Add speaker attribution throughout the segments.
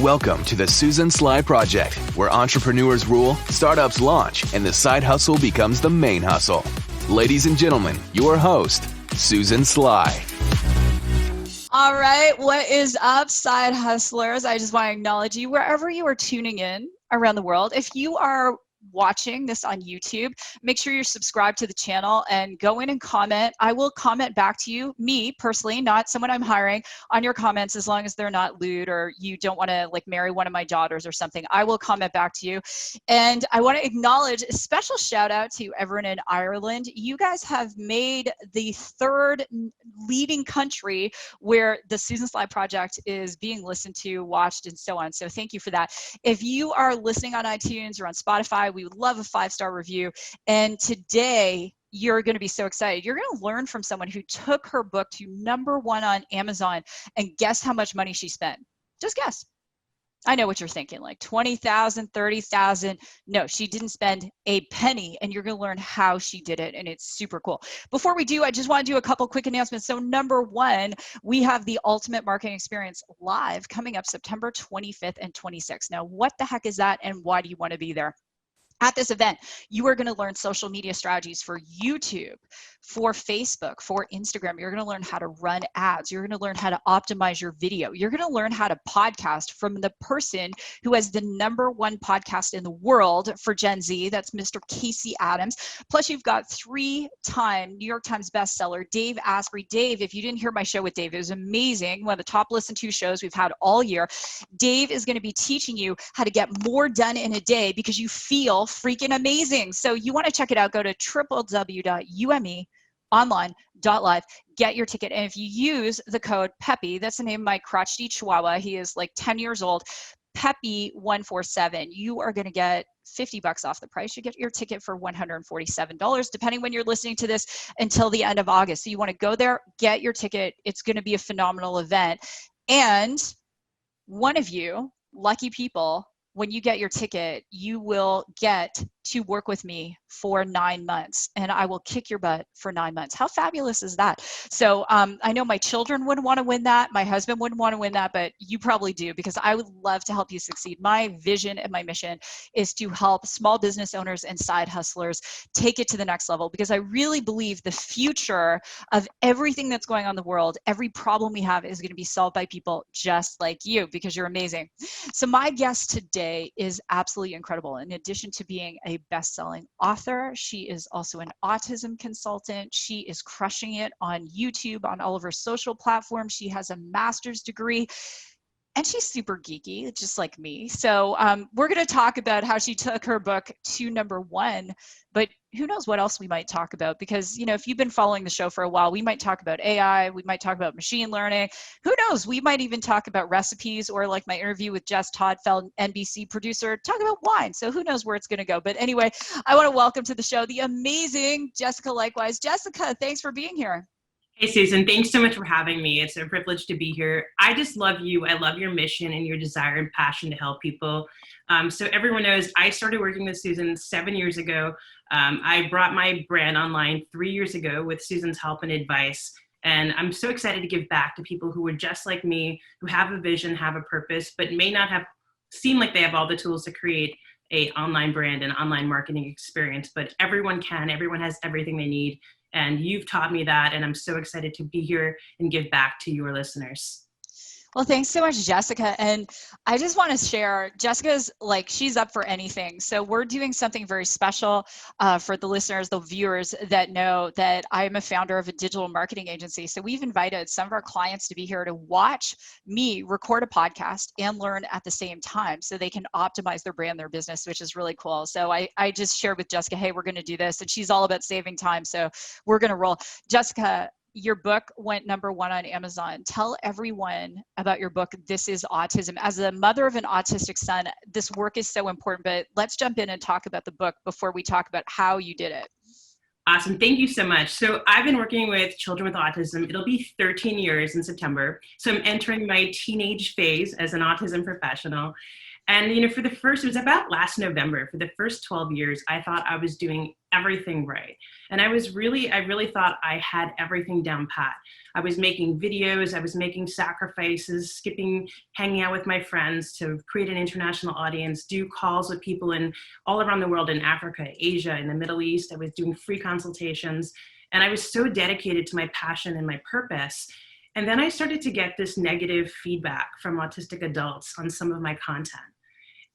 Speaker 1: Welcome to the Susan Sly Project, where entrepreneurs rule, startups launch, and the side hustle becomes the main hustle. Ladies and gentlemen, your host, Susan Sly.
Speaker 2: All right, what is up, side hustlers? I just want to acknowledge you wherever you are tuning in around the world. If you are watching this on YouTube, make sure you're subscribed to the channel and go in and comment. I will comment back to you, me personally, not someone I'm hiring, on your comments, as long as they're not lewd or you don't want to like marry one of my daughters or something. I will comment back to you. And I want to acknowledge a special shout out to everyone in Ireland. You guys have made the third leading country where the Susan Sly Project is being listened to, watched, and so on. So thank you for that. If you are listening on iTunes or on Spotify, we would love a 5-star review. And today, you're going to be so excited. You're going to learn from someone who took her book to #1 on Amazon, and guess how much money she spent? Just guess. I know what you're thinking, like 20,000, 30,000. No, she didn't spend a penny, and you're going to learn how she did it, and it's super cool. Before we do, I just want to do a couple quick announcements. So #1, we have the Ultimate Marketing Experience live coming up September 25th and 26th. Now, what the heck is that, and why do you want to be there? At this event, you are going to learn social media strategies for YouTube, for Facebook, for Instagram. You're going to learn how to run ads. You're going to learn how to optimize your video. You're going to learn how to podcast from the person who has the #1 podcast in the world for Gen Z. That's Mr. Casey Adams. Plus, you've got 3-time New York Times bestseller, Dave Asprey. Dave, if you didn't hear my show with Dave, it was amazing. One of the top listened to shows we've had all year. Dave is going to be teaching you how to get more done in a day because you feel freaking amazing. So you want to check it out. Go to www.umeonline.live. Get your ticket. And if you use the code Peppy, that's the name of my crotchety chihuahua. He is like 10 years old. Peppy147. You are going to get $50 off the price. You get your ticket for $147, depending when you're listening to this, until the end of August. So you want to go there, get your ticket. It's going to be a phenomenal event. And one of you lucky people, when you get your ticket, you will get to work with me for 9 months, and I will kick your butt for 9 months. How fabulous is that? So I know my children wouldn't want to win that. My husband wouldn't want to win that, but you probably do, because I would love to help you succeed. My vision and my mission is to help small business owners and side hustlers take it to the next level, because I really believe the future of everything that's going on in the world, every problem we have, is going to be solved by people just like you, because you're amazing. So my guest today is absolutely incredible. In addition to being a best-selling author, she is also an autism consultant. She is crushing it on YouTube, on all of her social platforms. She has a master's degree, and she's super geeky, just like me. So we're going to talk about how she took her book to #1, but who knows what else we might talk about, because, you know, if you've been following the show for a while, we might talk about AI, we might talk about machine learning, who knows, we might even talk about recipes, or like my interview with Jess Toddfeld, NBC producer, talk about wine. So who knows where it's going to go. But anyway, I want to welcome to the show the amazing Jessica Leichtweisz. Jessica, thanks for being here.
Speaker 3: Hey, Susan, thanks so much for having me. It's a privilege to be here. I just love you. I love your mission and your desire and passion to help people. So everyone knows I started working with Susan 7 years ago. I brought my brand online 3 years ago with Susan's help and advice. And I'm so excited to give back to people who are just like me, who have a vision, have a purpose, but may not have seem like they have all the tools to create an online brand and online marketing experience. But everyone can. Everyone has everything they need. And you've taught me that, and I'm so excited to be here and give back to your listeners.
Speaker 2: Well, thanks so much, Jessica. And I just want to share, Jessica's like, she's up for anything. So we're doing something very special for the listeners, the viewers that know that I'm a founder of a digital marketing agency. So we've invited some of our clients to be here to watch me record a podcast and learn at the same time, so they can optimize their brand, their business, which is really cool. So I just shared with Jessica, hey, we're going to do this. And she's all about saving time. So we're going to roll. Jessica, your book went #1 on Amazon. Tell everyone about your book, This is Autism. As a mother of an autistic son, this work is so important, but let's jump in and talk about the book before we talk about how you did it.
Speaker 3: Awesome. Thank you so much. So I've been working with children with autism. It'll be 13 years in September. So I'm entering my teenage phase as an autism professional. And, for it was about last November, for the first 12 years, I thought I was doing everything right. And I really thought I had everything down pat. I was making videos, I was making sacrifices, skipping, hanging out with my friends to create an international audience, do calls with people all around the world, in Africa, Asia, in the Middle East. I was doing free consultations. And I was so dedicated to my passion and my purpose. And then I started to get this negative feedback from autistic adults on some of my content.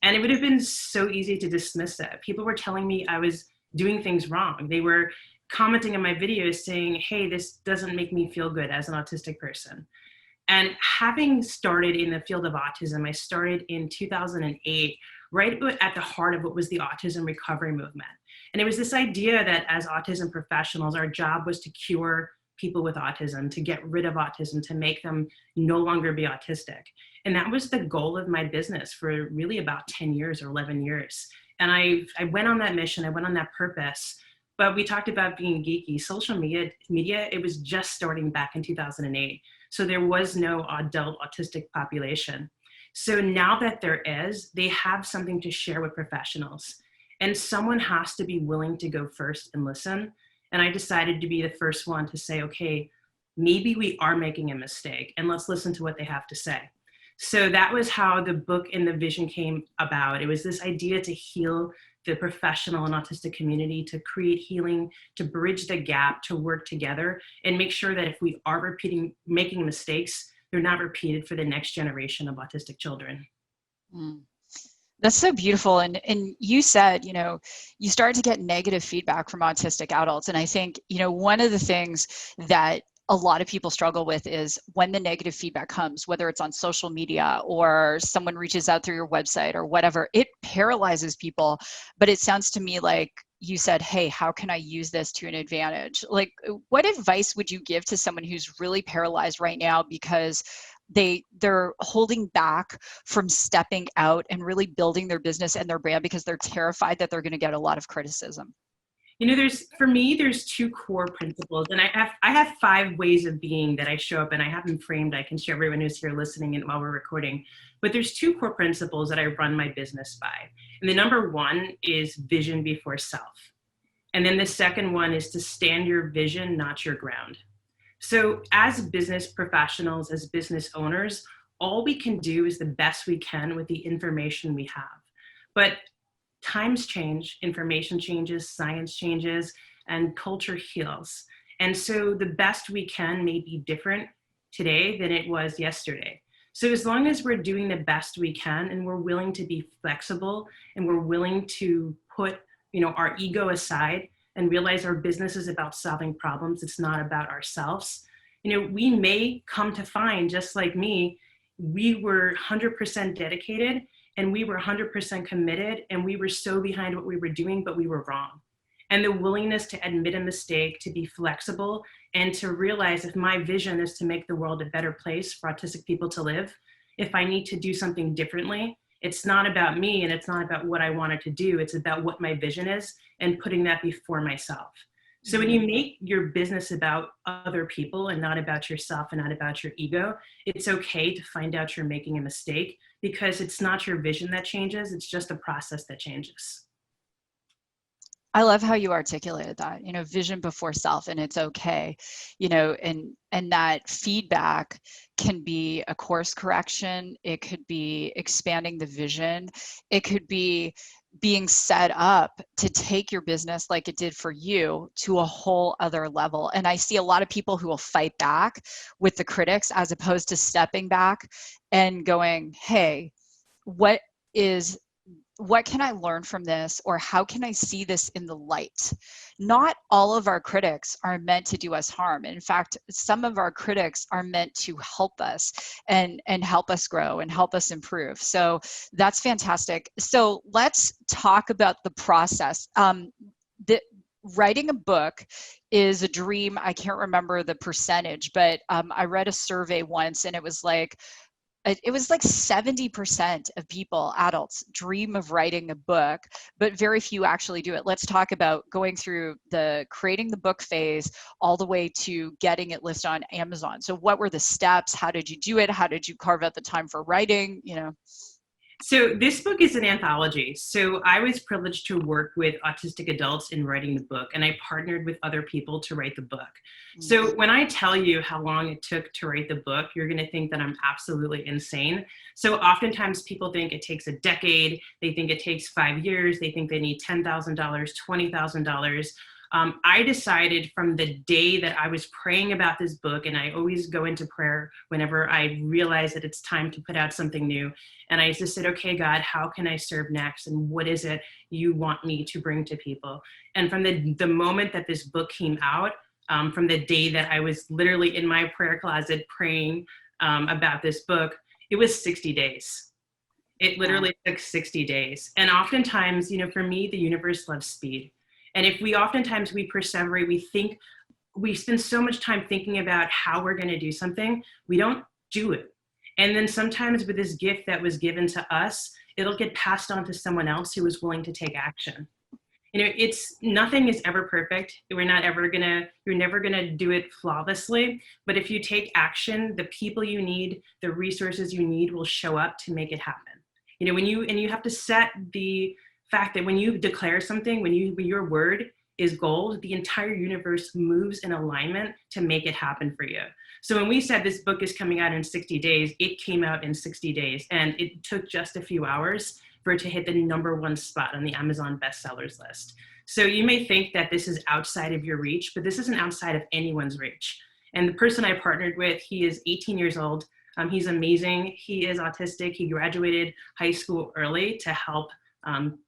Speaker 3: And it would have been so easy to dismiss it. People were telling me I was doing things wrong. They were commenting on my videos saying, hey, this doesn't make me feel good as an autistic person. And having started in the field of autism, I started in 2008, right at the heart of what was the autism recovery movement. And it was this idea that as autism professionals, our job was to cure people with autism, to get rid of autism, to make them no longer be autistic. And that was the goal of my business for really about 10 years or 11 years. And I went on that mission, I went on that purpose. But we talked about being geeky. Social media, it was just starting back in 2008. So there was no adult autistic population. So now that there is, they have something to share with professionals. And someone has to be willing to go first and listen. And I decided to be the first one to say, okay, maybe we are making a mistake, and let's listen to what they have to say. So that was how the book and the vision came about. It was this idea to heal the professional and autistic community, to create healing, to bridge the gap, to work together, and make sure that if we are making mistakes, they're not repeated for the next generation of autistic children.
Speaker 2: That's so beautiful. And you said, you started to get negative feedback from autistic adults. And I think, one of the things that a lot of people struggle with is when the negative feedback comes, whether it's on social media or someone reaches out through your website or whatever, it paralyzes people. But it sounds to me like you said, hey, how can I use this to an advantage? Like, what advice would you give to someone who's really paralyzed right now because they're holding back from stepping out and really building their business and their brand because they're terrified that they're going to get a lot of criticism?
Speaker 3: For me, there's two core principles, and I have 5 ways of being that I show up, and I have them framed. I can share everyone who's here listening and while we're recording. But there's 2 core principles that I run my business by. And the number 1 is vision before self. And then the second one is to stand your vision, not your ground. So as business professionals, as business owners, all we can do is the best we can with the information we have. But times change, information changes, science changes, and culture heals. And so the best we can may be different today than it was yesterday. So as long as we're doing the best we can and we're willing to be flexible and we're willing to put, our ego aside and realize our business is about solving problems, it's not about ourselves. We may come to find, just like me, we were 100% dedicated and we were 100% committed and we were so behind what we were doing, but we were wrong. And the willingness to admit a mistake, to be flexible, and to realize if my vision is to make the world a better place for autistic people to live, if I need to do something differently, it's not about me and it's not about what I wanted to do, it's about what my vision is and putting that before myself. So when you make your business about other people and not about yourself and not about your ego, it's okay to find out you're making a mistake because it's not your vision that changes, it's just a process that changes.
Speaker 2: I love how you articulated that, vision before self, and it's okay, and that feedback can be a course correction. It could be expanding the vision. It could be being set up to take your business like it did for you to a whole other level. And I see a lot of people who will fight back with the critics as opposed to stepping back and going, hey, what can I learn from this? Or how can I see this in the light? Not all of our critics are meant to do us harm. In fact, some of our critics are meant to help us and help us grow and help us improve. So that's fantastic. So let's talk about the process. Writing a book is a dream. I can't remember the percentage, but I read a survey once and it was like 70% of people, adults, dream of writing a book, but very few actually do it. Let's talk about going through the creating the book phase all the way to getting it listed on Amazon. So what were the steps? How did you do it? How did you carve out the time for writing?
Speaker 3: So this book is an anthology. So I was privileged to work with autistic adults in writing the book, and I partnered with other people to write the book. So when I tell you how long it took to write the book, you're going to think that I'm absolutely insane. So oftentimes people think it takes a decade. They think it takes 5 years. They think they need $10,000, $20,000. I decided from the day that I was praying about this book, and I always go into prayer whenever I realize that it's time to put out something new. And I just said, okay, God, how can I serve next? And what is it you want me to bring to people? And from the moment that this book came out, from the day that I was literally in my prayer closet praying about this book, it was 60 days. It literally took 60 days. And oftentimes, for me, the universe loves speed. And if oftentimes we perseverate, we spend so much time thinking about how we're going to do something, we don't do it. And then sometimes with this gift that was given to us, it'll get passed on to someone else who is willing to take action. Nothing is ever perfect. You're never gonna do it flawlessly. But if you take action, the people you need, the resources you need will show up to make it happen. You have to set the fact that when you declare something, when your word is gold, the entire universe moves in alignment to make it happen for you. So when we said this book is coming out in 60 days, it came out in 60 days, and it took just a few hours for it to hit the #1 spot on the Amazon bestsellers list. So you may think that this is outside of your reach, but this isn't outside of anyone's reach. And the person I partnered with, he is 18 years old. He's amazing. He is autistic. He graduated high school early to help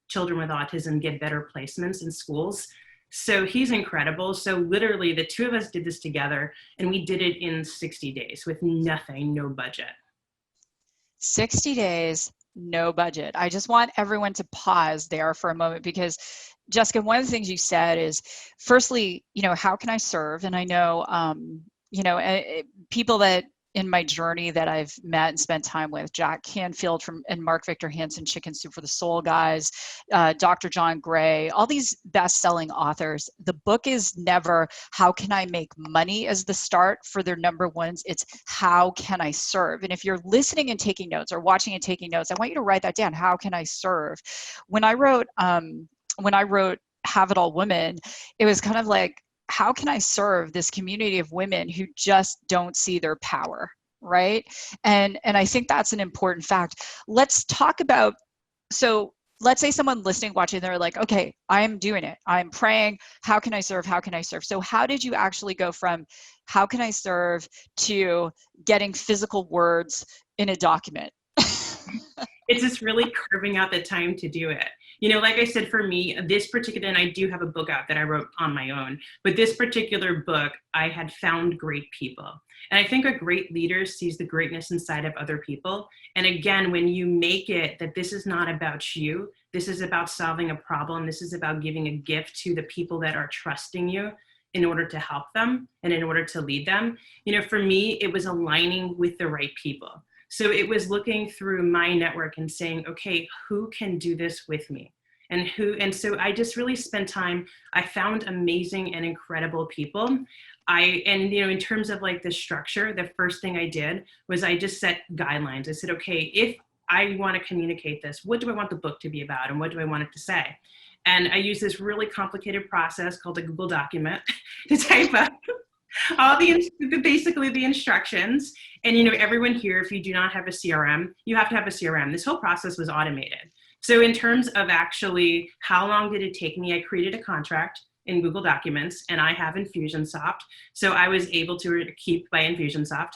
Speaker 3: children with autism get better placements in schools. So he's incredible. So literally the two of us did this together, and we did it in 60 days with nothing, no budget.
Speaker 2: 60 days, no budget. I just want everyone to pause there for a moment, because Jessica, one of the things you said is, firstly, how can I serve? And I know, people that in my journey that I've met and spent time with, Jack Canfield and Mark Victor Hansen, Chicken Soup for the Soul guys, Dr. John Gray, all these best-selling authors. The book is never, how can I make money as the start for their *1s? It's how can I serve? And if you're listening and taking notes or watching and taking notes, I want you to write that down. How can I serve? When I wrote Have It All Women, it was kind of like, how can I serve this community of women who just don't see their power, right? And I think that's an important fact. Let's talk about, so let's say someone listening, watching, they're like, okay, I'm doing it. I'm praying. How can I serve? How can I serve? So how did you actually go from how can I serve to getting physical words in a document?
Speaker 3: It's just really carving out the time to do it. Like I said, for me, this particular, and I do have a book out that I wrote on my own, but this particular book, I had found great people. And I think a great leader sees the greatness inside of other people. And again, when you make it that this is not about you, this is about solving a problem, this is about giving a gift to the people that are trusting you in order to help them and in order to lead them. For me, it was aligning with the right people. So it was looking through my network and saying, okay, who can do this with me? And so I just really spent time. I found amazing and incredible people. In terms of like the structure, the first thing I did was I just set guidelines. I said, okay, if I want to communicate this, what do I want the book to be about? And what do I want it to say? And I use this really complicated process called a Google document to type up all basically the instructions. And everyone here, if you do not have a CRM, you have to have a CRM. This whole process was automated. So in terms of actually how long did it take me, I created a contract in Google Documents, and I have Infusionsoft. So I was able to keep my Infusionsoft.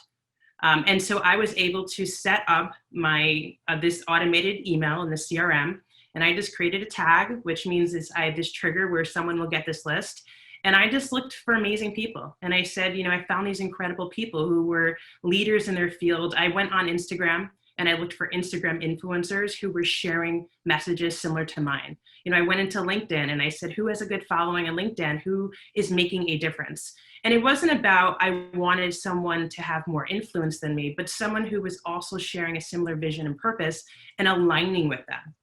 Speaker 3: And so I was able to set up my this automated email in the CRM, and I just created a tag, which means I have this trigger where someone will get this list. And I just looked for amazing people. And I said, I found these incredible people who were leaders in their field. I went on Instagram and I looked for Instagram influencers who were sharing messages similar to mine. I went into LinkedIn and I said, who has a good following on LinkedIn? Who is making a difference? And it wasn't about, I wanted someone to have more influence than me, but someone who was also sharing a similar vision and purpose and aligning with them.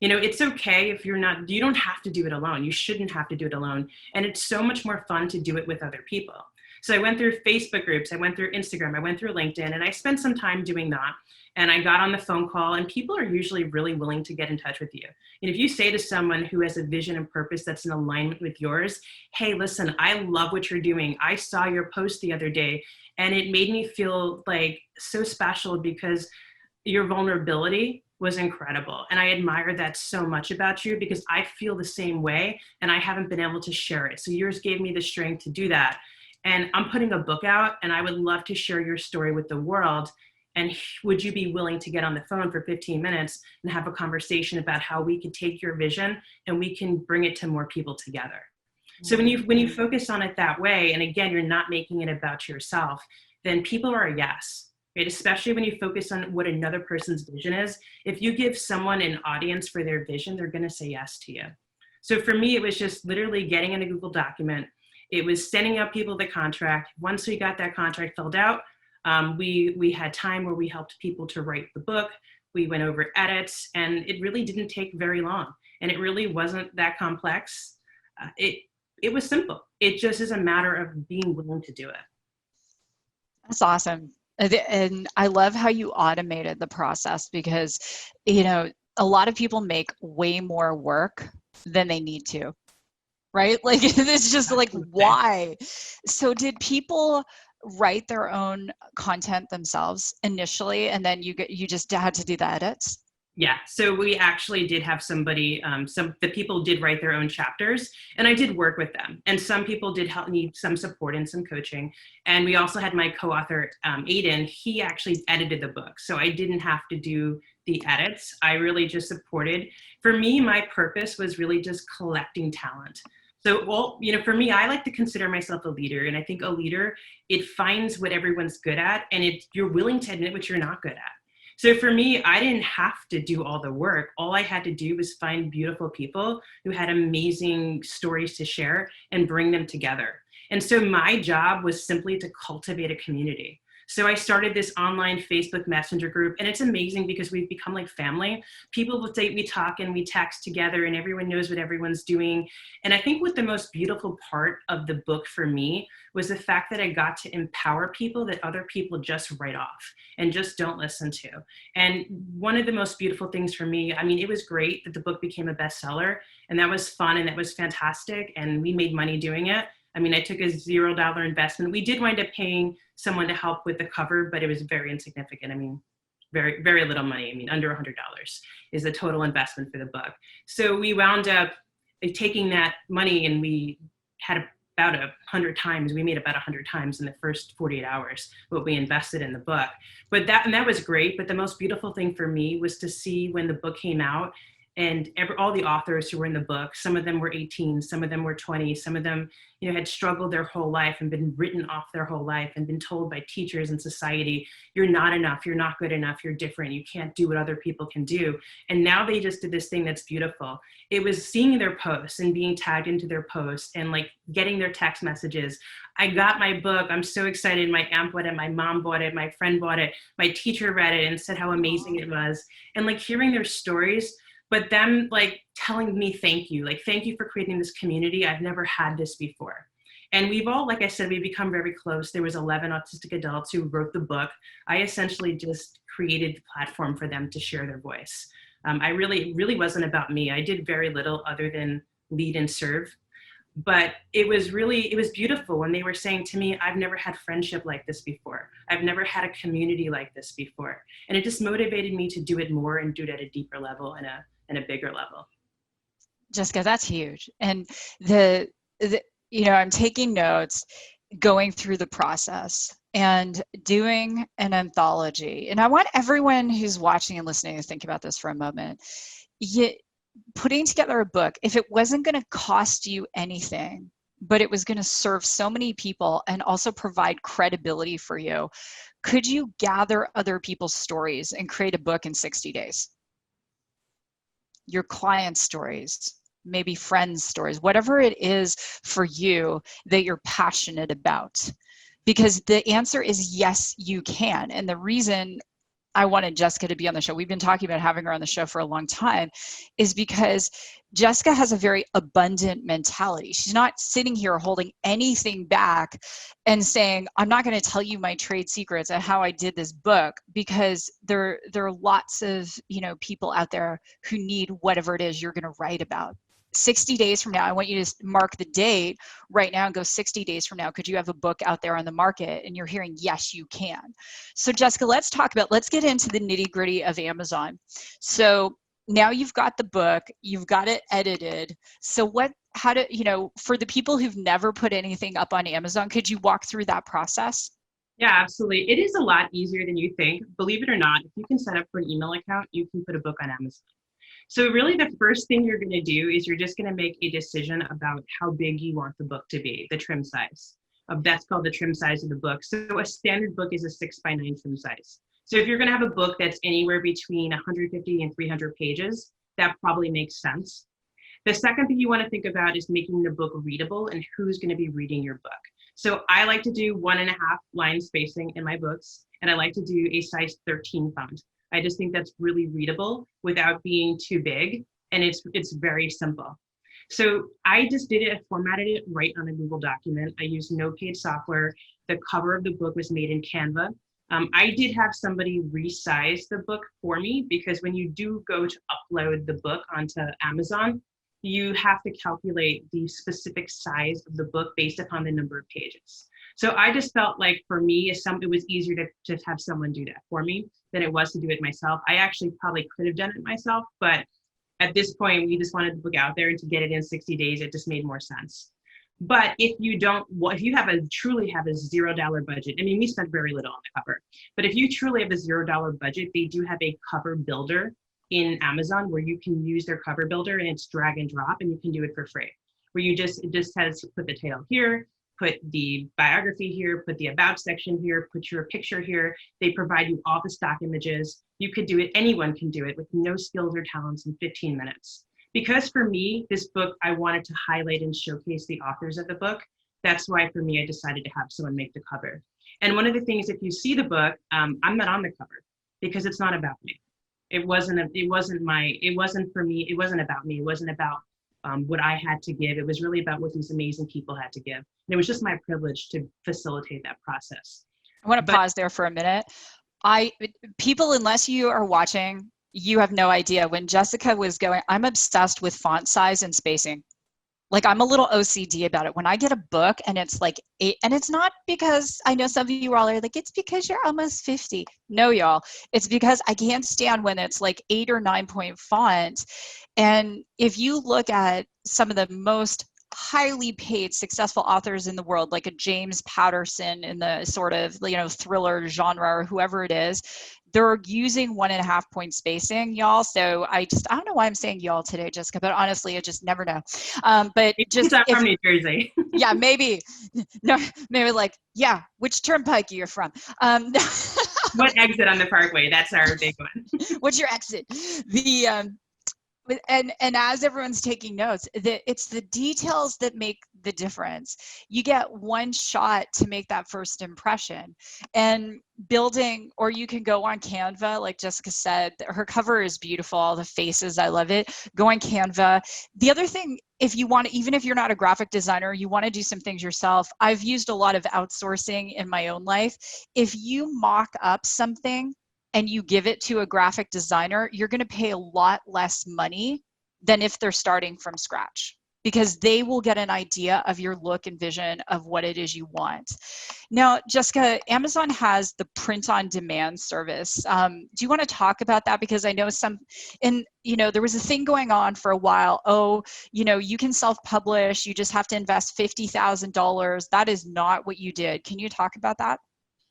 Speaker 3: It's okay if you don't have to do it alone. You shouldn't have to do it alone. And it's so much more fun to do it with other people. So I went through Facebook groups, I went through Instagram, I went through LinkedIn, and I spent some time doing that. And I got on the phone call, and people are usually really willing to get in touch with you. And if you say to someone who has a vision and purpose that's in alignment with yours, hey, listen, I love what you're doing. I saw your post the other day, and it made me feel like so special because your vulnerability was incredible. And I admire that so much about you because I feel the same way and I haven't been able to share it. So yours gave me the strength to do that. And I'm putting a book out and I would love to share your story with the world. And would you be willing to get on the phone for 15 minutes and have a conversation about how we can take your vision and we can bring it to more people together? So when you focus on it that way, and again, you're not making it about yourself, then people are a yes. Right? Especially when you focus on what another person's vision is. If you give someone an audience for their vision, they're going to say yes to you. So for me, it was just literally getting in a Google document. It was sending out people the contract. Once we got that contract filled out, we had time where we helped people to write the book. We went over edits, and it really didn't take very long. And it really wasn't that complex. It was simple. It just is a matter of being willing to do it.
Speaker 2: That's awesome. And I love how you automated the process because, you know, a lot of people make way more work than they need to, right? Like, it's just like, why? So did people write their own content themselves initially, and then you just had to do the edits?
Speaker 3: Yeah, so we actually did have somebody, the people did write their own chapters, and I did work with them. And some people did need some support and some coaching. And we also had my co-author, Aiden, he actually edited the book. So I didn't have to do the edits. I really just supported. For me, my purpose was really just collecting talent. So, for me, I like to consider myself a leader. And I think a leader, it finds what everyone's good at, and you're willing to admit what you're not good at. So for me, I didn't have to do all the work. All I had to do was find beautiful people who had amazing stories to share and bring them together. And so my job was simply to cultivate a community. So I started this online Facebook Messenger group, and it's amazing because we've become like family. People will say we talk and we text together, and everyone knows what everyone's doing. And I think what the most beautiful part of the book for me was the fact that I got to empower people that other people just write off and just don't listen to. And one of the most beautiful things for me, I mean, it was great that the book became a bestseller, and that was fun and that was fantastic, and we made money doing it. I mean, I took a $0 investment. We did wind up paying someone to help with the cover, but it was very insignificant. I mean, very, very little money. I mean, under $100 is the total investment for the book. So we wound up taking that money, and we had about 100 times. We made about 100 times in the first 48 hours what we invested in the book. But that was great. But the most beautiful thing for me was to see when the book came out, and all the authors who were in the book, some of them were 18, some of them were 20, some of them, had struggled their whole life and been written off their whole life and been told by teachers and society, you're not enough, you're not good enough, you're different, you can't do what other people can do. And now they just did this thing that's beautiful. It was seeing their posts and being tagged into their posts and like getting their text messages. I got my book, I'm so excited, my aunt bought it, my mom bought it, my friend bought it, my teacher read it and said how amazing it was. And like hearing their stories, but them like telling me thank you for creating this community. I've never had this before. And we've all, like I said, we've become very close. There was 11 autistic adults who wrote the book. I essentially just created the platform for them to share their voice. It really wasn't about me. I did very little other than lead and serve. But it was beautiful when they were saying to me, I've never had friendship like this before. I've never had a community like this before. And it just motivated me to do it more and do it at a deeper level and a bigger level.
Speaker 2: Jessica, that's huge. And I'm taking notes, going through the process and doing an anthology. And I want everyone who's watching and listening to think about this for a moment. Putting together a book, if it wasn't going to cost you anything, but it was going to serve so many people and also provide credibility for you, could you gather other people's stories and create a book in 60 days? Your clients' stories, maybe friends' stories, whatever it is for you that you're passionate about. Because the answer is yes, you can. And the reason I wanted Jessica to be on the show, we've been talking about having her on the show for a long time, is because Jessica has a very abundant mentality. She's not sitting here holding anything back and saying, I'm not going to tell you my trade secrets and how I did this book, because there are lots of, people out there who need whatever it is you're going to write about. 60 days from now, I want you to mark the date right now and go 60 days from now. Could you have a book out there on the market? And you're hearing, yes, you can. So Jessica, let's get into the nitty gritty of Amazon. So now you've got the book, you've got it edited. So for the people who've never put anything up on Amazon, could you walk through that process?
Speaker 3: Yeah, absolutely. It is a lot easier than you think. Believe it or not, if you can set up for an email account, you can put a book on Amazon. So really the first thing you're going to do is you're just going to make a decision about how big you want the book to be, the trim size. That's called the trim size of the book. So a standard book is a 6x9 trim size. So if you're going to have a book that's anywhere between 150 and 300 pages, that probably makes sense. The second thing you want to think about is making the book readable and who's going to be reading your book. So I like to do 1.5 line spacing in my books, and I like to do a size 13 font. I just think that's really readable without being too big, and it's very simple. So I just did it, I formatted it right on a Google document. I used no paid software. The cover of the book was made in Canva. I did have somebody resize the book for me, because when you do go to upload the book onto Amazon, you have to calculate the specific size of the book based upon the number of pages. So I just felt like for me, it was easier to just have someone do that for me than it was to do it myself. I actually probably could have done it myself, but at this point, we just wanted the book out there, and to get it in 60 days, it just made more sense. But if you truly have a $0 budget, I mean, we spent very little on the cover, but if you truly have a $0 budget, they do have a cover builder in Amazon where you can use their cover builder, and it's drag and drop, and you can do it for free, where it just has to put the title here, put the biography here, put the about section here, put your picture here. They provide you all the stock images. You could do it, anyone can do it with no skills or talents in 15 minutes. Because for me, this book, I wanted to highlight and showcase the authors of the book. That's why for me, I decided to have someone make the cover. And one of the things, if you see the book, I'm not on the cover because it's not about me. It wasn't for me. It wasn't about me. It wasn't about what I had to give. It was really about what these amazing people had to give. And it was just my privilege to facilitate that process.
Speaker 2: I want to pause there for a minute. People, unless you are watching, you have no idea. When Jessica was going, I'm obsessed with font size and spacing. Like, I'm a little OCD about it. When I get a book and it's like 8, and it's not because I know some of you all are like, it's because you're almost 50. No, y'all. It's because I can't stand when it's like 8 or 9 point font. And if you look at some of the most highly paid successful authors in the world, like a James Patterson in the sort of, thriller genre or whoever it is, they're using 1.5 point spacing, y'all. So I don't know why I'm saying y'all today, Jessica, but honestly, I just never know. But just
Speaker 3: from New Jersey.
Speaker 2: Yeah, maybe. No, maybe like, yeah, which turnpike you're from.
Speaker 3: What exit on the Parkway? That's our big one.
Speaker 2: What's your exit? And as everyone's taking notes, it's the details that make the difference. You get one shot to make that first impression, and building, or you can go on Canva, like Jessica said, her cover is beautiful, all the faces, I love it. Go on Canva. The other thing, if you want, even if you're not a graphic designer, you want to do some things yourself. I've used a lot of outsourcing in my own life. If you mock up something and you give it to a graphic designer, you're going to pay a lot less money than if they're starting from scratch, because they will get an idea of your look and vision of what it is you want. Now, Jessica, Amazon has the print on demand service. Do you want to talk about that? Because I know there was a thing going on for a while. You can self-publish, you just have to invest $50,000. That is not what you did. Can you talk about that?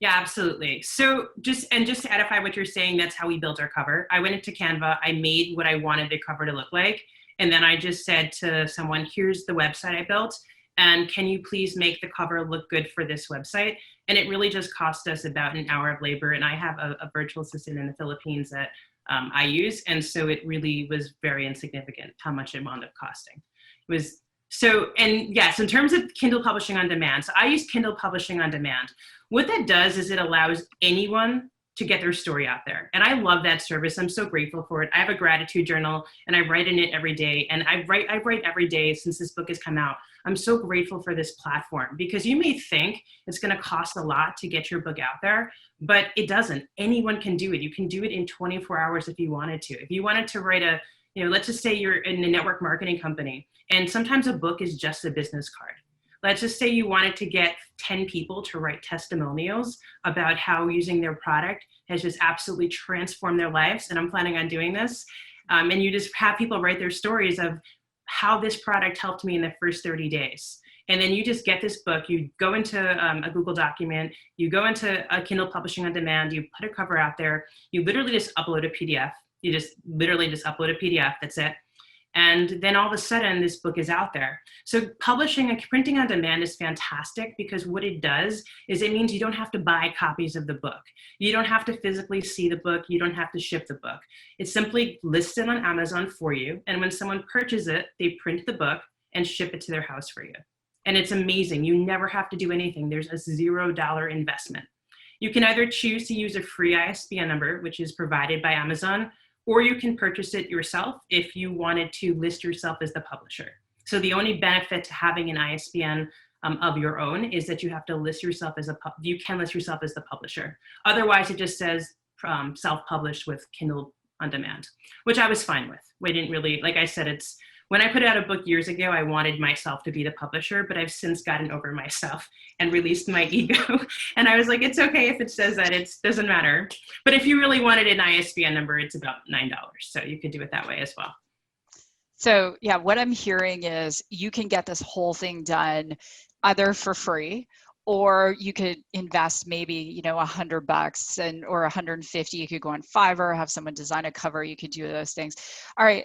Speaker 3: Yeah, absolutely. So just to edify what you're saying, that's how we built our cover. I went into Canva, I made what I wanted the cover to look like. And then I just said to someone, here's the website I built, and can you please make the cover look good for this website? And it really just cost us about an hour of labor. And I have a virtual assistant in the Philippines that I use. And so it really was very insignificant how much it wound up costing. In terms of Kindle Publishing on Demand, so I use Kindle Publishing on Demand. What that does is it allows anyone to get their story out there. And I love that service. I'm so grateful for it. I have a gratitude journal and I write in it every day. And I write every day since this book has come out. I'm so grateful for this platform, because you may think it's going to cost a lot to get your book out there, but it doesn't. Anyone can do it. You can do it in 24 hours if you wanted to. If you wanted to write let's just say you're in a network marketing company, and sometimes a book is just a business card. Let's just say you wanted to get 10 people to write testimonials about how using their product has just absolutely transformed their lives. And I'm planning on doing this. And you just have people write their stories of how this product helped me in the first 30 days. And then you just get this book, you go into a Google document, you go into a Kindle Publishing on Demand, you put a cover out there, you literally just upload a PDF. You just literally just upload a PDF, that's it. And then all of a sudden, this book is out there. So publishing and printing on demand is fantastic, because what it does is it means you don't have to buy copies of the book. You don't have to physically see the book. You don't have to ship the book. It's simply listed on Amazon for you. And when someone purchases it, they print the book and ship it to their house for you. And it's amazing. You never have to do anything. There's a $0 investment. You can either choose to use a free ISBN number, which is provided by Amazon, or you can purchase it yourself if you wanted to list yourself as the publisher. So the only benefit to having an ISBN of your own is that you have to list yourself as you can list yourself as the publisher. Otherwise, it just says self-published with Kindle on Demand, which I was fine with. We didn't really, like I said, when I put out a book years ago, I wanted myself to be the publisher, but I've since gotten over myself and released my ego. And I was like, it's okay if it says that, it doesn't matter. But if you really wanted an ISBN number, it's about $9. So you could do it that way as well.
Speaker 2: So yeah, what I'm hearing is you can get this whole thing done either for free, or you could invest maybe, $100 or 150. You could go on Fiverr, have someone design a cover. You could do those things. All right.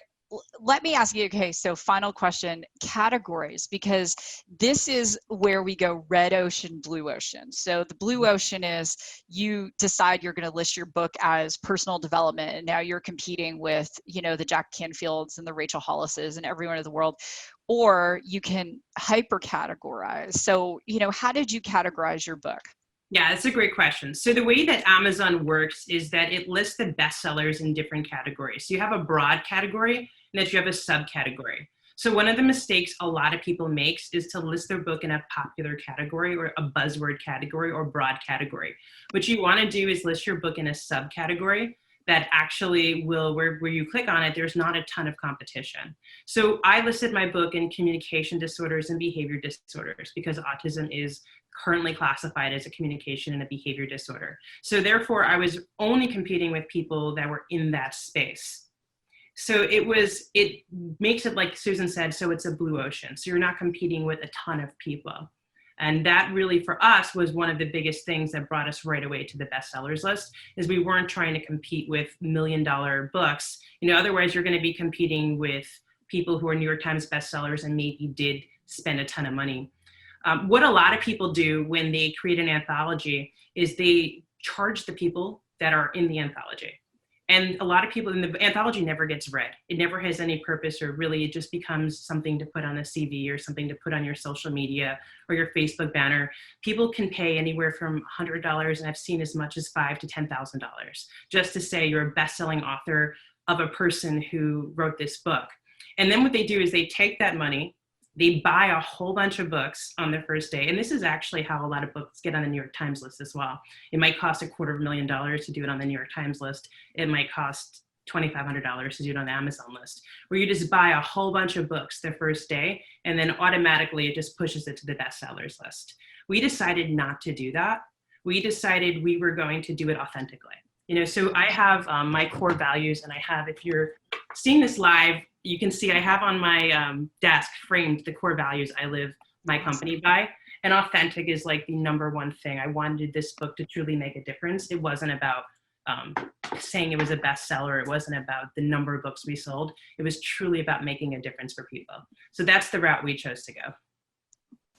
Speaker 2: Let me ask you, okay, so final question, categories, because this is where we go red ocean, blue ocean. So the blue ocean is you decide you're going to list your book as personal development, and now you're competing with, the Jack Canfields and the Rachel Hollises and everyone in the world, or you can hyper categorize. So, how did you categorize your book?
Speaker 3: Yeah, that's a great question. So the way that Amazon works is that it lists the bestsellers in different categories. So you have a broad category and that you have a subcategory. So one of the mistakes a lot of people makes is to list their book in a popular category or a buzzword category or broad category. What you want to do is list your book in a subcategory that actually will, where you click on it, there's not a ton of competition. So I listed my book in communication disorders and behavior disorders because autism is currently classified as a communication and a behavior disorder. So therefore, I was only competing with people that were in that space. So it makes it, like Susan said, so it's a blue ocean. So you're not competing with a ton of people. And that really, for us, was one of the biggest things that brought us right away to the bestsellers list, is we weren't trying to compete with $1 million books. Otherwise you're going to be competing with people who are New York Times bestsellers and maybe did spend a ton of money. What a lot of people do when they create an anthology is they charge the people that are in the anthology. And a lot of people in the anthology never gets read. It never has any purpose, or really it just becomes something to put on a CV or something to put on your social media or your Facebook banner. People can pay anywhere from $100, and I've seen as much as $5,000 to $10,000 just to say you're a best-selling author of a person who wrote this book. And then what they do is they take that money, they buy a whole bunch of books on the first day. And this is actually how a lot of books get on the New York Times list as well. It might cost $250,000 to do it on the New York Times list. It might cost $2,500 to do it on the Amazon list, where you just buy a whole bunch of books the first day, and then automatically it just pushes it to the bestsellers list. We decided not to do that. We decided we were going to do it authentically. So I have my core values, and I have, if you're seeing this live, you can see I have on my desk framed the core values I live my company by. And authentic is like the number one thing. I wanted this book to truly make a difference. It wasn't about saying it was a bestseller. It wasn't about the number of books we sold. It was truly about making a difference for people. So that's the route we chose to go.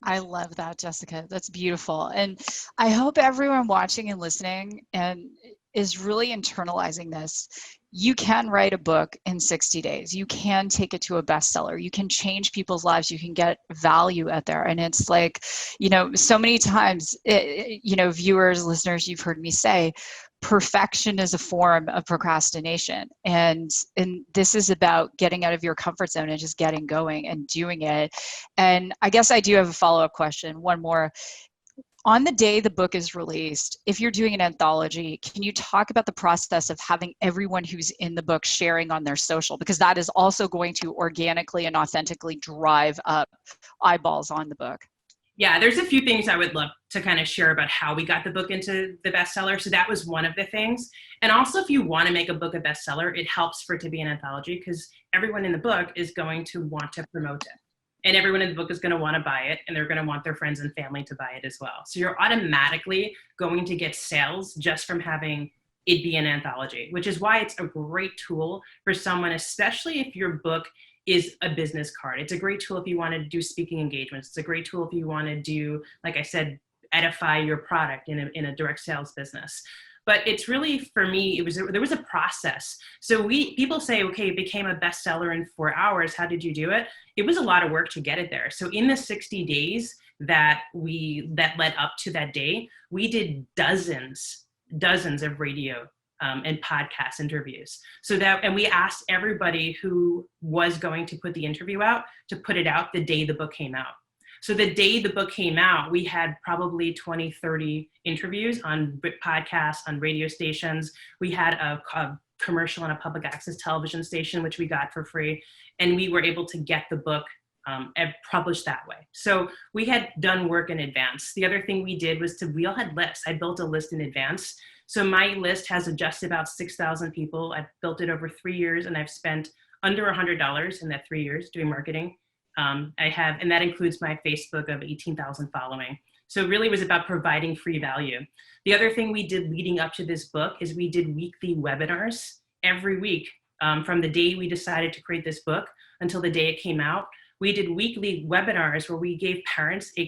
Speaker 2: I love that, Jessica. That's beautiful. And I hope everyone watching and listening and is really internalizing this. You can write a book in 60 days. You can take it to a bestseller. You can change people's lives. You can get value out there. And it's like, so many times, viewers, listeners, you've heard me say, perfection is a form of procrastination. And this is about getting out of your comfort zone and just getting going and doing it. And I guess I do have a follow-up question, one more. On the day the book is released, if you're doing an anthology, can you talk about the process of having everyone who's in the book sharing on their social? Because that is also going to organically and authentically drive up eyeballs on the book.
Speaker 3: Yeah, there's a few things I would love to kind of share about how we got the book into the bestseller. So that was one of the things. And also, if you want to make a book a bestseller, it helps for it to be an anthology because everyone in the book is going to want to promote it. And everyone in the book is going to want to buy it, and they're going to want their friends and family to buy it as well. So you're automatically going to get sales just from having it be an anthology, which is why it's a great tool for someone, especially if your book is a business card. It's a great tool if you want to do speaking engagements. It's a great tool if you want to do, like I said, edify your product in a direct sales business. But it's really, for me, there was a process. So people say, okay, it became a bestseller in 4 hours. How did you do it? It was a lot of work to get it there. So in the 60 days that led up to that day, we did dozens of radio and podcast interviews. And we asked everybody who was going to put the interview out to put it out the day the book came out. So the day the book came out, we had probably 20, 30 interviews on podcasts, on radio stations. We had a commercial on a public access television station, which we got for free. And we were able to get the book published that way. So we had done work in advance. The other thing we did was we all had lists. I built a list in advance. So my list has just about 6,000 people. I've built it over 3 years, and I've spent under $100 in that 3 years doing marketing. And that includes my Facebook of 18,000 following. So it really was about providing free value. The other thing we did leading up to this book is we did weekly webinars every week from the day we decided to create this book until the day it came out. We did weekly webinars where we gave parents a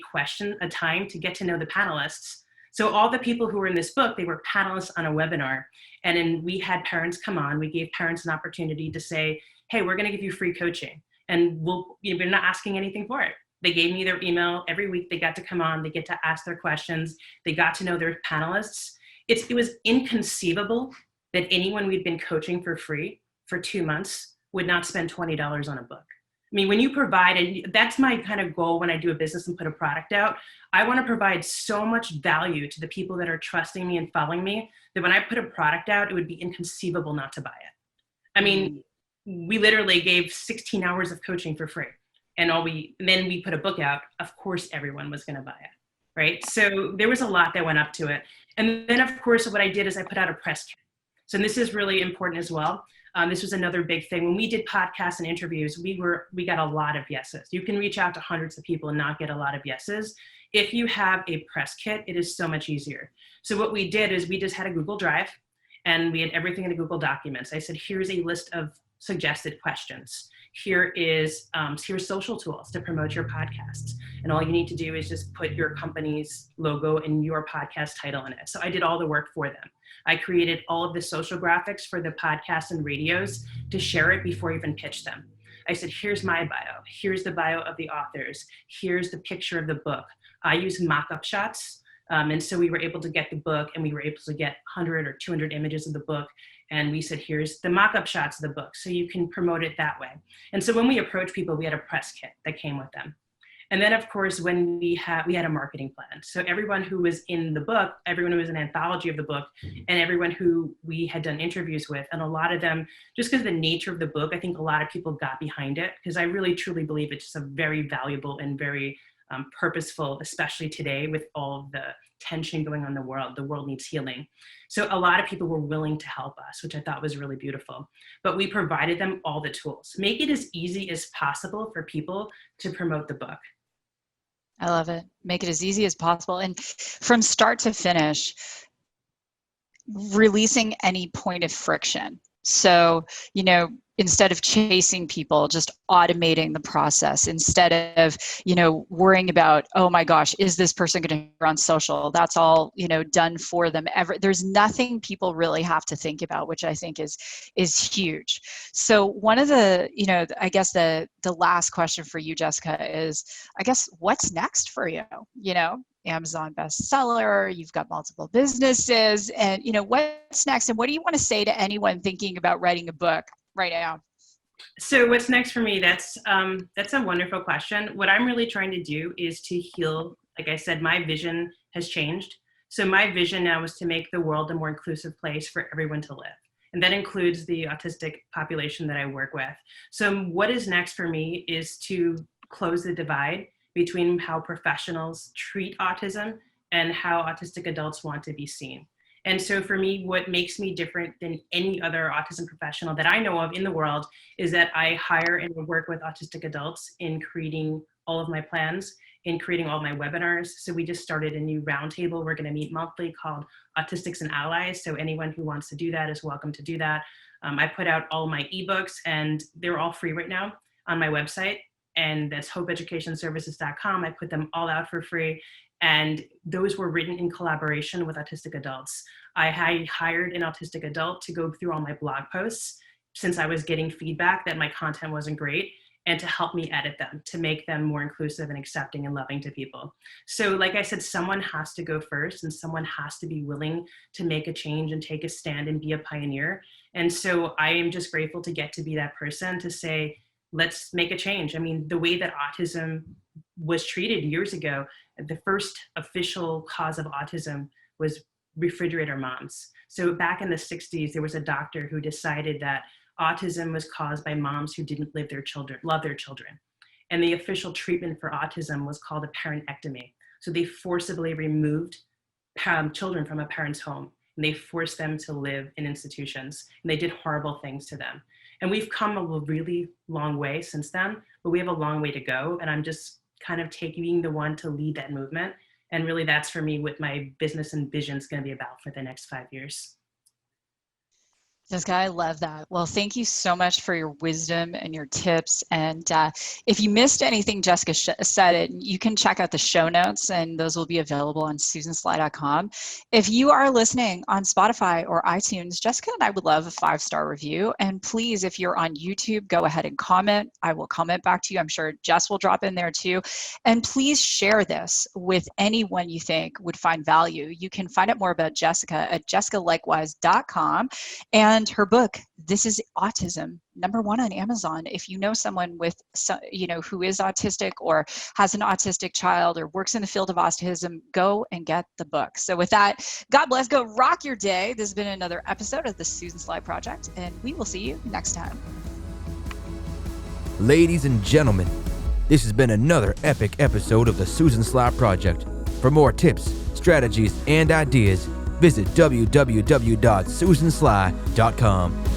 Speaker 3: time to get to know the panelists. So all the people who were in this book, they were panelists on a webinar. And then we had parents come on. We gave parents an opportunity to say, hey, we're going to give you free coaching. And we're not asking anything for it. They gave me their email. Every week they got to come on. They get to ask their questions. They got to know their panelists. It was inconceivable that anyone we'd been coaching for free for 2 months would not spend $20 on a book. I mean, when you provide, and that's my kind of goal when I do a business and put a product out, I want to provide so much value to the people that are trusting me and following me that when I put a product out, it would be inconceivable not to buy it. I mean, we literally gave 16 hours of coaching for free. And then we put a book out. Of course, everyone was going to buy it, right? So there was a lot that went up to it. And then, of course, what I did is I put out a press kit. So this is really important as well. This was another big thing. When we did podcasts and interviews, we got a lot of yeses. You can reach out to hundreds of people and not get a lot of yeses. If you have a press kit, it is so much easier. So what we did is we just had a Google Drive, and we had everything in a Google Documents. I said, here's a list of suggested questions. Here's social tools to promote your podcasts. And all you need to do is just put your company's logo and your podcast title in it. So I did all the work for them. I created all of the social graphics for the podcasts and radios to share it before I even pitched them. I said, here's my bio. Here's the bio of the authors. Here's the picture of the book. I use mock-up shots. And so we were able to get the book, and we were able to get 100 or 200 images of the book. And we said, here's the mock-up shots of the book, so you can promote it that way. And so when we approached people, we had a press kit that came with them. And then, of course, when we had a marketing plan. So everyone who was in the book, everyone who was an anthology of the book, and everyone who we had done interviews with, and a lot of them, just because of the nature of the book, I think a lot of people got behind it, because I really, truly believe it's just a very valuable and very purposeful, especially today with all of the tension going on in the world. The world needs healing. So a lot of people were willing to help us, which I thought was really beautiful. But we provided them all the tools. Make it as easy as possible for people to promote the book.
Speaker 2: I love it. Make it as easy as possible. And from start to finish, releasing any point of friction. So, instead of chasing people, just automating the process instead of, worrying about, oh my gosh, is this person going to hear on social? That's all, done for them. There's nothing people really have to think about, which I think is huge. So one of the, I guess the last question for you, Jessica, is, I guess, what's next for you? Amazon bestseller, you've got multiple businesses, and what's next, and what do you want to say to anyone thinking about writing a book right now?
Speaker 3: So what's next for me? That's a wonderful question. What I'm really trying to do is to heal. Like I said, my vision has changed. So my vision now is to make the world a more inclusive place for everyone to live. And that includes the autistic population that I work with. So what is next for me is to close the divide between how professionals treat autism and how autistic adults want to be seen. And so for me, what makes me different than any other autism professional that I know of in the world is that I hire and work with autistic adults in creating all of my plans, in creating all my webinars. So we just started a new roundtable. We're going to meet monthly called Autistics and Allies. So anyone who wants to do that is welcome to do that. I put out all my ebooks, and they're all free right now on my website. And that's hopeeducationservices.com. I put them all out for free. And those were written in collaboration with autistic adults. I hired an autistic adult to go through all my blog posts since I was getting feedback that my content wasn't great, and to help me edit them, to make them more inclusive and accepting and loving to people. So like I said, someone has to go first, and someone has to be willing to make a change and take a stand and be a pioneer. And so I am just grateful to get to be that person to say, let's make a change. I mean, the way that autism was treated years ago, the first official cause of autism was refrigerator moms. So back in the 60s, there was a doctor who decided that autism was caused by moms who didn't love their children. And the official treatment for autism was called a parentectomy. So they forcibly removed children from a parent's home, and they forced them to live in institutions, and they did horrible things to them. And we've come a really long way since then, but we have a long way to go. And I'm just kind of being the one to lead that movement. And really that's for me what my business and vision is going to be about for the next 5 years.
Speaker 2: Jessica, I love that. Well, thank you so much for your wisdom and your tips. And if you missed anything Jessica said, you can check out the show notes, and those will be available on susansly.com. If you are listening on Spotify or iTunes, Jessica and I would love a 5-star review. And please, if you're on YouTube, go ahead and comment. I will comment back to you. I'm sure Jess will drop in there too. And please share this with anyone you think would find value. You can find out more about Jessica at jessicaleichtweisz.com. And her book, This is Autism, #1 on Amazon. If you know someone with, who is autistic or has an autistic child or works in the field of autism, go and get the book. So with that, God bless. Go rock your day. This has been another episode of the Susan Sly Project, and we will see you next time.
Speaker 4: Ladies and gentlemen, this has been another epic episode of the Susan Sly Project. For more tips, strategies, and ideas, visit www.susansly.com.